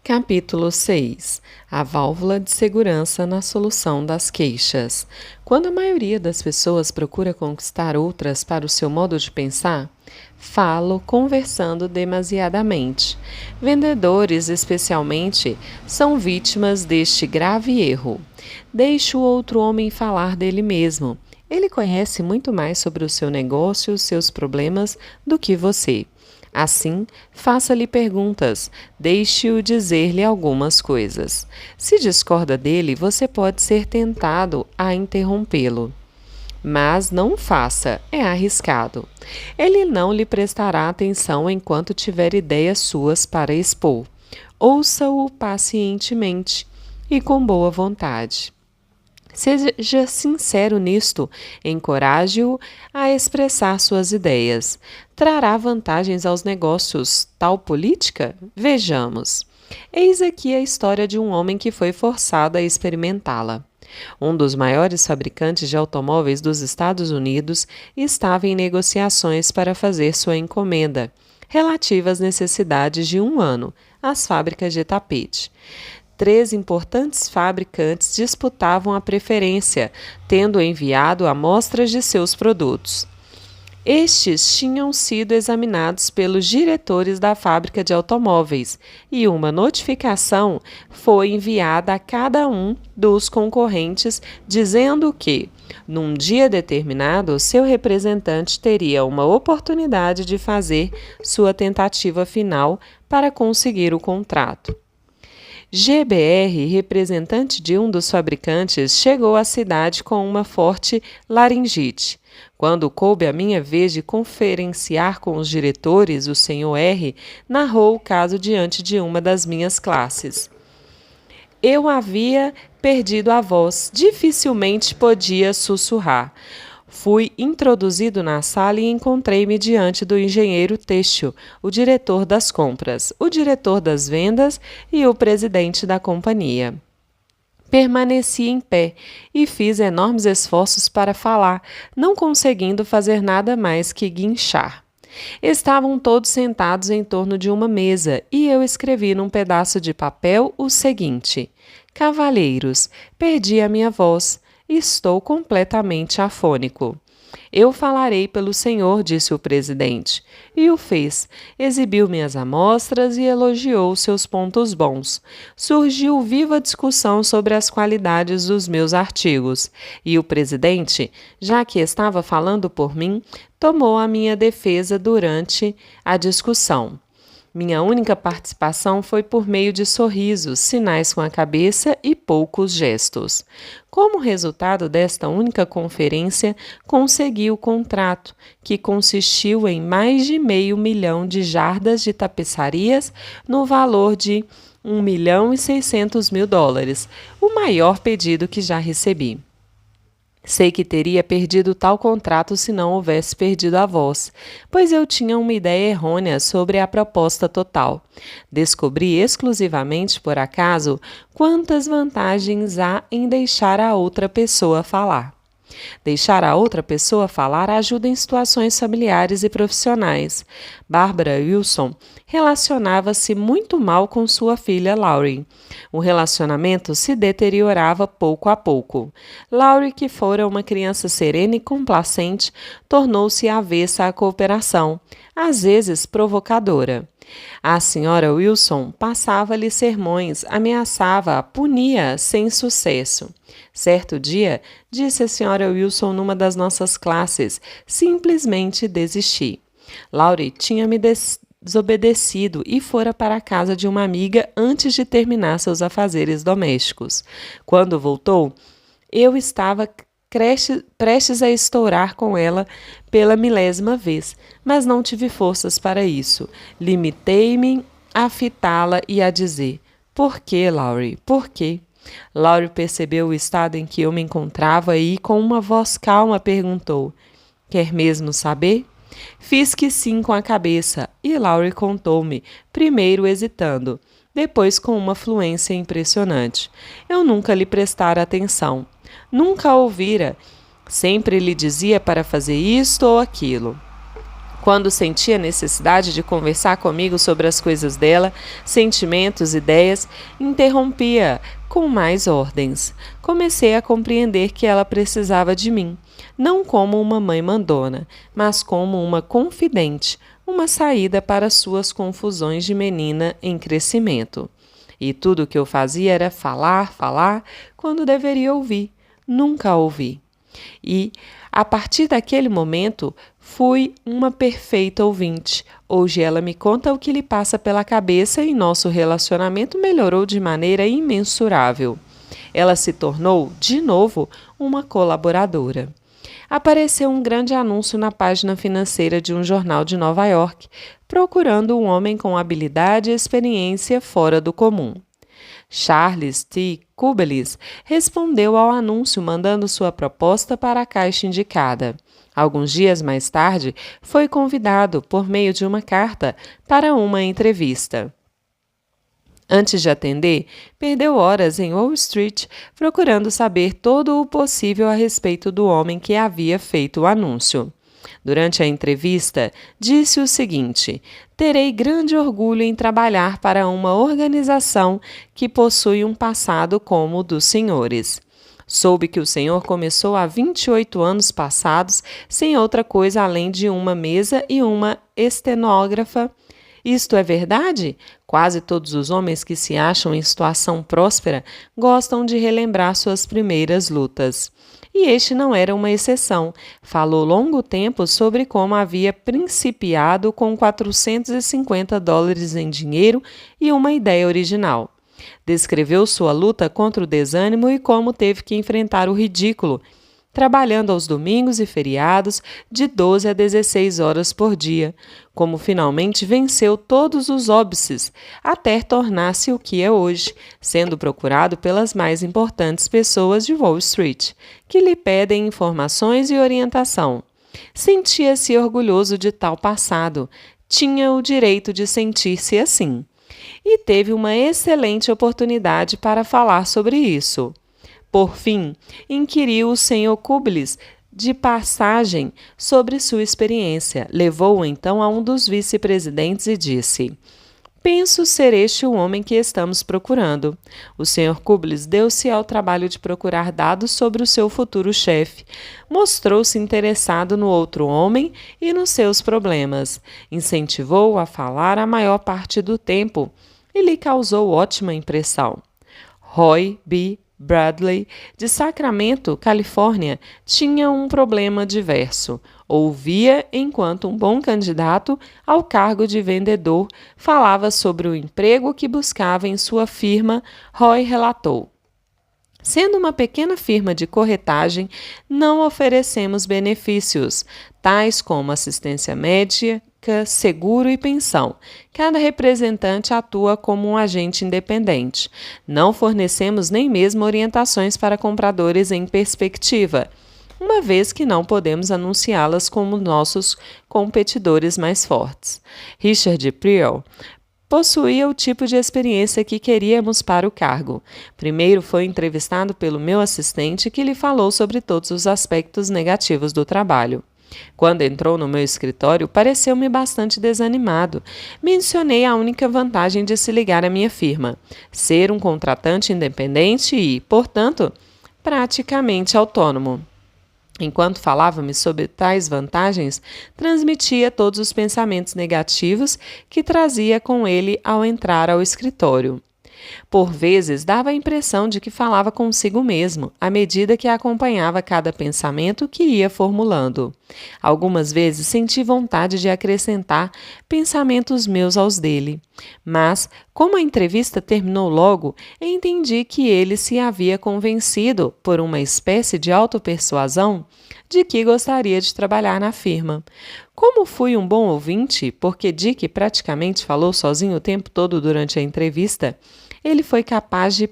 Capítulo 6. A válvula de segurança na solução das queixas. Quando a maioria das pessoas procura conquistar outras para o seu modo de pensar, falo conversando demasiadamente. Vendedores, especialmente, são vítimas deste grave erro. Deixe o outro homem falar dele mesmo. Ele conhece muito mais sobre o seu negócio e os seus problemas do que você. Assim, faça-lhe perguntas, deixe-o dizer-lhe algumas coisas. Se discorda dele, você pode ser tentado a interrompê-lo. Mas não o faça, é arriscado. Ele não lhe prestará atenção enquanto tiver ideias suas para expor. Ouça-o pacientemente e com boa vontade. Seja sincero nisto, encoraje-o a expressar suas ideias. Trará vantagens aos negócios tal política? Vejamos. Eis aqui a história de um homem que foi forçado a experimentá-la. Um dos maiores fabricantes de automóveis dos Estados Unidos estava em negociações para fazer sua encomenda, relativa às necessidades de um ano, às fábricas de tapete. 3 importantes fabricantes disputavam a preferência, tendo enviado amostras de seus produtos. Estes tinham sido examinados pelos diretores da fábrica de automóveis e uma notificação foi enviada a cada um dos concorrentes dizendo que, num dia determinado, seu representante teria uma oportunidade de fazer sua tentativa final para conseguir o contrato. GBR, representante de um dos fabricantes, chegou à cidade com uma forte laringite. Quando coube a minha vez de conferenciar com os diretores, o Sr. R. narrou o caso diante de uma das minhas classes. Eu havia perdido a voz, dificilmente podia sussurrar. Fui introduzido na sala e encontrei-me diante do engenheiro têxtil, o diretor das compras, o diretor das vendas e o presidente da companhia. Permaneci em pé e fiz enormes esforços para falar, não conseguindo fazer nada mais que guinchar. Estavam todos sentados em torno de uma mesa e eu escrevi num pedaço de papel o seguinte: Cavalheiros, perdi a minha voz. Estou completamente afônico. Eu falarei pelo senhor, disse o presidente. E o fez. Exibiu minhas amostras e elogiou seus pontos bons. Surgiu viva discussão sobre as qualidades dos meus artigos. E o presidente, já que estava falando por mim, tomou a minha defesa durante a discussão. Minha única participação foi por meio de sorrisos, sinais com a cabeça e poucos gestos. Como resultado desta única conferência, consegui o contrato, que consistiu em mais de $500 mil de jardas de tapeçarias no valor de $1.600.000, o maior pedido que já recebi. Sei que teria perdido tal contrato se não houvesse perdido a voz, pois eu tinha uma ideia errônea sobre a proposta total. Descobri exclusivamente por acaso quantas vantagens há em deixar a outra pessoa falar. Deixar a outra pessoa falar ajuda em situações familiares e profissionais. Barbara Wilson relacionava-se muito mal com sua filha Laurie. O relacionamento se deteriorava pouco a pouco. Laurie, que fora uma criança serena e complacente, tornou-se avessa à cooperação, às vezes provocadora. A senhora Wilson passava-lhe sermões, ameaçava-a, punia sem sucesso. Certo dia, disse a senhora Wilson numa das nossas classes, simplesmente desisti. Laurie tinha me desobedecido e fora para a casa de uma amiga antes de terminar seus afazeres domésticos. Quando voltou, eu estava prestes a estourar com ela pela 1000ª vez, mas não tive forças para isso. Limitei-me a fitá-la e a dizer: Por que, Laurie? Por quê? Laurie percebeu o estado em que eu me encontrava e, com uma voz calma, perguntou: Quer mesmo saber? Fiz que sim com a cabeça e Laurie contou-me, primeiro hesitando, depois com uma fluência impressionante. Eu nunca lhe prestara atenção. Nunca a ouvira. Sempre lhe dizia para fazer isto ou aquilo. Quando sentia necessidade de conversar comigo sobre as coisas dela, sentimentos, ideias, interrompia com mais ordens. Comecei a compreender que ela precisava de mim, não como uma mãe mandona, mas como uma confidente, uma saída para suas confusões de menina em crescimento. E tudo o que eu fazia era falar, falar, quando deveria ouvir. Nunca ouvi. E, a partir daquele momento, fui uma perfeita ouvinte. Hoje ela me conta o que lhe passa pela cabeça e nosso relacionamento melhorou de maneira imensurável. Ela se tornou, de novo, uma colaboradora. Apareceu um grande anúncio na página financeira de um jornal de Nova York, procurando um homem com habilidade e experiência fora do comum. Charles T. Kubelis respondeu ao anúncio mandando sua proposta para a caixa indicada. Alguns dias mais tarde, foi convidado, por meio de uma carta, para uma entrevista. Antes de atender, perdeu horas em Wall Street procurando saber todo o possível a respeito do homem que havia feito o anúncio. Durante a entrevista, disse o seguinte: terei grande orgulho em trabalhar para uma organização que possui um passado como o dos senhores. Soube que o senhor começou há 28 anos passados sem outra coisa além de uma mesa e uma estenógrafa. Isto é verdade? Quase todos os homens que se acham em situação próspera gostam de relembrar suas primeiras lutas. E este não era uma exceção. Falou longo tempo sobre como havia principiado com $450 em dinheiro e uma ideia original. Descreveu sua luta contra o desânimo e como teve que enfrentar o ridículo, trabalhando aos domingos e feriados de 12 a 16 horas por dia, como finalmente venceu todos os óbices até tornar-se o que é hoje, sendo procurado pelas mais importantes pessoas de Wall Street, que lhe pedem informações e orientação. Sentia-se orgulhoso de tal passado, tinha o direito de sentir-se assim. E teve uma excelente oportunidade para falar sobre isso. Por fim, inquiriu o Sr. Kubelis de passagem sobre sua experiência. Levou-o então a um dos vice-presidentes e disse: penso ser este o homem que estamos procurando. O Sr. Kubelis deu-se ao trabalho de procurar dados sobre o seu futuro chefe. Mostrou-se interessado no outro homem e nos seus problemas. Incentivou-o a falar a maior parte do tempo e lhe causou ótima impressão. Roy B. Bradley, de Sacramento, Califórnia, tinha um problema diverso. Ouvia enquanto um bom candidato ao cargo de vendedor falava sobre o emprego que buscava em sua firma. Roy relatou: sendo uma pequena firma de corretagem, não oferecemos benefícios, tais como assistência médica, seguro e pensão. Cada representante atua como um agente independente. Não fornecemos nem mesmo orientações para compradores em perspectiva, uma vez que não podemos anunciá-las como nossos competidores mais fortes. Richard Priel possuía o tipo de experiência que queríamos para o cargo. Primeiro foi entrevistado pelo meu assistente, que lhe falou sobre todos os aspectos negativos do trabalho. Quando entrou no meu escritório, pareceu-me bastante desanimado. Mencionei a única vantagem de se ligar à minha firma: ser um contratante independente e, portanto, praticamente autônomo. Enquanto falava-me sobre tais vantagens, transmitia todos os pensamentos negativos que trazia com ele ao entrar ao escritório. Por vezes, dava a impressão de que falava consigo mesmo, à medida que acompanhava cada pensamento que ia formulando. Algumas vezes senti vontade de acrescentar pensamentos meus aos dele. Mas, como a entrevista terminou logo, entendi que ele se havia convencido, por uma espécie de autopersuasão, de que gostaria de trabalhar na firma. Como fui um bom ouvinte, porque Dick praticamente falou sozinho o tempo todo durante a entrevista, ele foi capaz de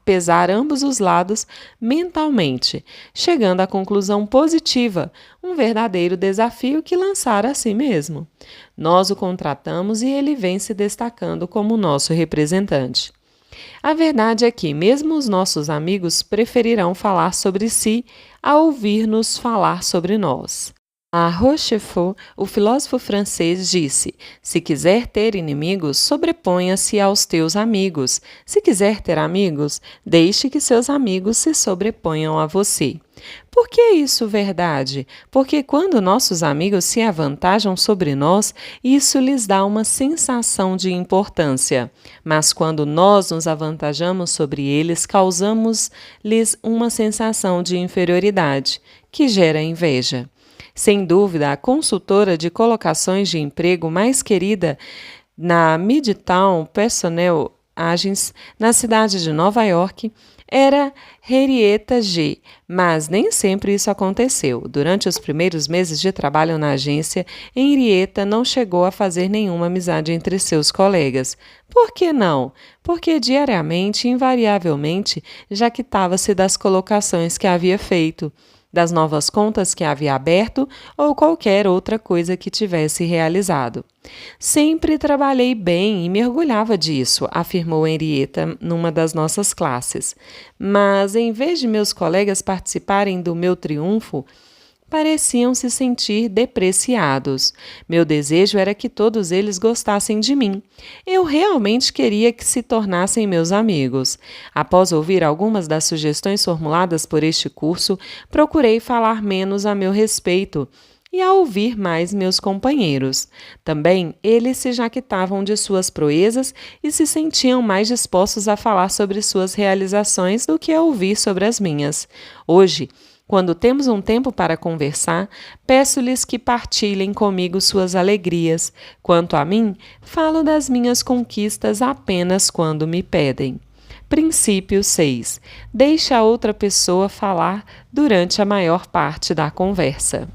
pesar ambos os lados mentalmente, chegando à conclusão positiva, um verdadeiro desafio que lançara a si mesmo. Nós o contratamos e ele vem se destacando como nosso representante. A verdade é que mesmo os nossos amigos preferirão falar sobre si a ouvir-nos falar sobre nós. A Rochefort, o filósofo francês, disse: se quiser ter inimigos, sobreponha-se aos teus amigos. Se quiser ter amigos, deixe que seus amigos se sobreponham a você. Por que isso verdade? Porque quando nossos amigos se avantajam sobre nós, isso lhes dá uma sensação de importância. Mas quando nós nos avantajamos sobre eles, causamos-lhes uma sensação de inferioridade, que gera inveja. Sem dúvida, a consultora de colocações de emprego mais querida na Midtown Personnel Agents, na cidade de Nova York, era Henrietta G., mas nem sempre isso aconteceu. Durante os primeiros meses de trabalho na agência, Henrietta não chegou a fazer nenhuma amizade entre seus colegas. Por que não? Porque diariamente, invariavelmente, jactava-se das colocações que havia feito, das novas contas que havia aberto ou qualquer outra coisa que tivesse realizado. Sempre trabalhei bem e me orgulhava disso, afirmou Henrietta numa das nossas classes. Mas, em vez de meus colegas participarem do meu triunfo, pareciam se sentir depreciados. Meu desejo era que todos eles gostassem de mim. Eu realmente queria que se tornassem meus amigos. Após ouvir algumas das sugestões formuladas por este curso, procurei falar menos a meu respeito e a ouvir mais meus companheiros. Também eles se jactavam de suas proezas e se sentiam mais dispostos a falar sobre suas realizações do que a ouvir sobre as minhas. Hoje, quando temos um tempo para conversar, peço-lhes que partilhem comigo suas alegrias. Quanto a mim, falo das minhas conquistas apenas quando me pedem. Princípio 6. Deixe a outra pessoa falar durante a maior parte da conversa.